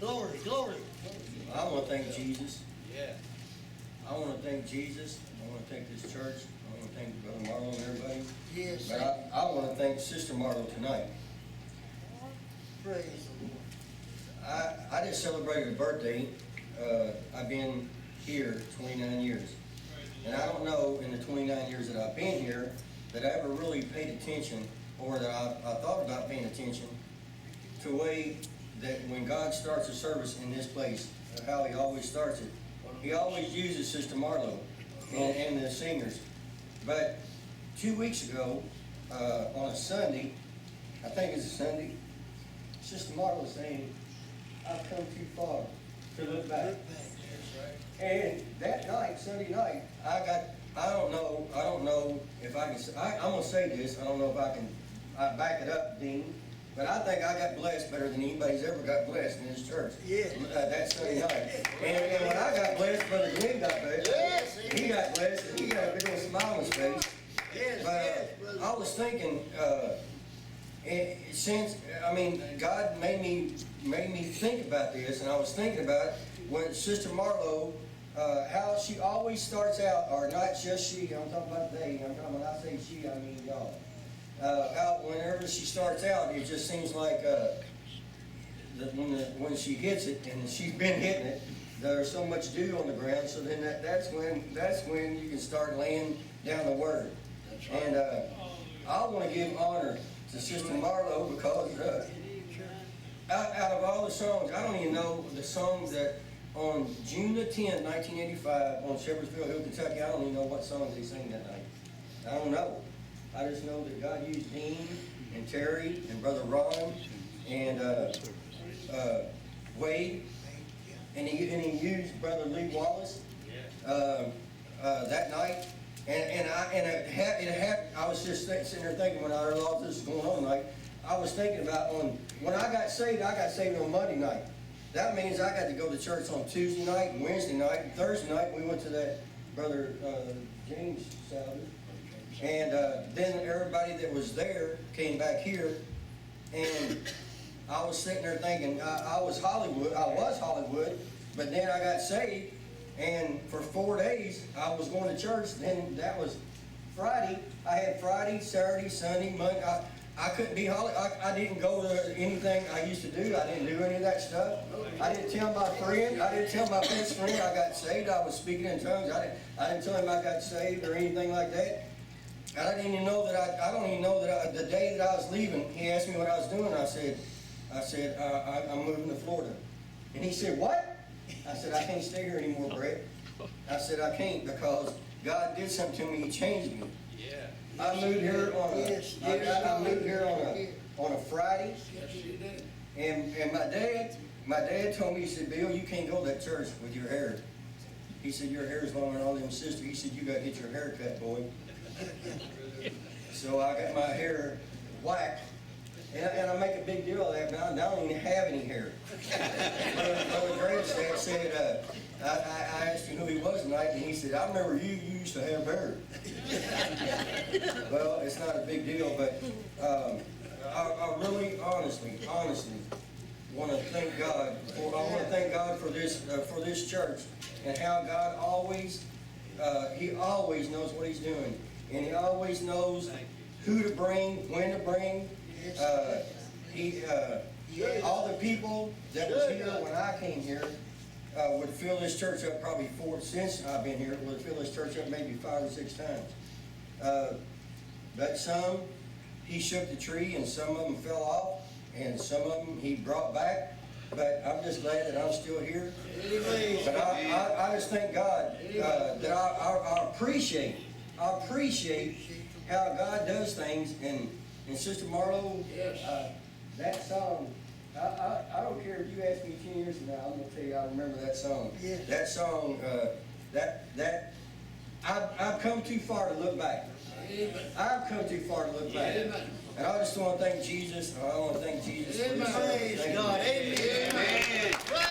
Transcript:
Glory, glory. I want to thank Jesus. Yeah. I want to thank Jesus. I want to thank this church. I want to thank Brother Marlowe and everybody. Yes. But I want to thank Sister Marlowe tonight. Praise the Lord. I just celebrated a birthday. I've been here 29 years. And I don't know in the 29 years that I've been here that I ever really paid attention, or that I thought about paying attention to a way that when God starts a service in this place, how he always starts it. He always uses Sister Marlowe and the singers. But 2 weeks ago, on a Sunday, I think it's a Sunday, Sister Marlowe was saying, I've come too far to look back. And that night, Sunday night, I don't know if I can, I'm going to say this, I don't know if I can back it up, Dean, but I think I got blessed better than anybody's ever got blessed in this church. Yeah. That Sunday night. And when I got blessed, Brother Glenn got blessed. Yes. He got blessed, and he got a big old smile on his face. Yes, But yes, I was thinking, God made me think about this, and I was thinking about when Sister Marlowe, how she always starts out, or not just she, I'm talking about they, when I say she, I mean y'all. How whenever she starts out, it just seems like when she hits it, and she's been hitting it, there's so much dew on the ground, so then that's when you can start laying down the word. And I want to give honor to Sister Marlowe because out of all the songs, I don't even know the songs that on June the 10th, 1985, on Shepherdsville Hill, Kentucky, I don't even know what songs they sang that night. I don't know. I just know that God used Dean and Terry and Brother Ron and Wade, and he used Brother Lee Wallace that night. I was just sitting there thinking when I heard all this going on, like I was thinking about when I got saved on Monday night. That means I got to go to church on Tuesday night, Wednesday night, and Thursday night. We went to that Brother James Salvage. And then everybody that was there came back here, and I was sitting there thinking, I was Hollywood, but then I got saved, and for 4 days I was going to church. Then that was Friday. I had Friday, Saturday, Sunday, Monday. I couldn't be Hollywood. I didn't go to anything I used to do. I didn't do any of that stuff. I didn't tell my friend. I didn't tell my best friend I got saved. I was speaking in tongues. I didn't tell him I got saved or anything like that. I didn't even know that. I don't even know that. The day that I was leaving, he asked me what I was doing. I said, I'm moving to Florida. And he said, what? I said, I can't stay here anymore, Brett. I said, I can't because God did something to me. He changed me. Yeah. I moved here on a Friday. Yes, you did. And my dad told me, he said, Bill, you can't go to that church with your hair. He said, your hair is longer than all them sisters. He said, you got to get your hair cut, boy. So I got my hair whacked. And I make a big deal of that, but I don't even have any hair. Brother Grandstad said, I asked him who he was tonight, and he said, I remember you used to have hair. Well, it's not a big deal, but I really, honestly, want to thank God for this church and how God always, He always knows what He's doing, and He always knows who to bring, when to bring. All the people that was here when I came here would fill this church up probably since I've been here, would fill this church up maybe 5 or 6 times. But some, he shook the tree and some of them fell off and some of them he brought back. But I'm just glad that I'm still here. But I just thank God that I appreciate how God does things. And Sister Marlowe, that song, I don't care if you ask me 10 years from now, I'm going to tell you I remember that song. Yeah. That song, I've come too far to look back. Amen. I've come too far to look back. Amen. And I just want to thank Jesus. I want to thank Jesus for this. Praise God. Amen. Amen.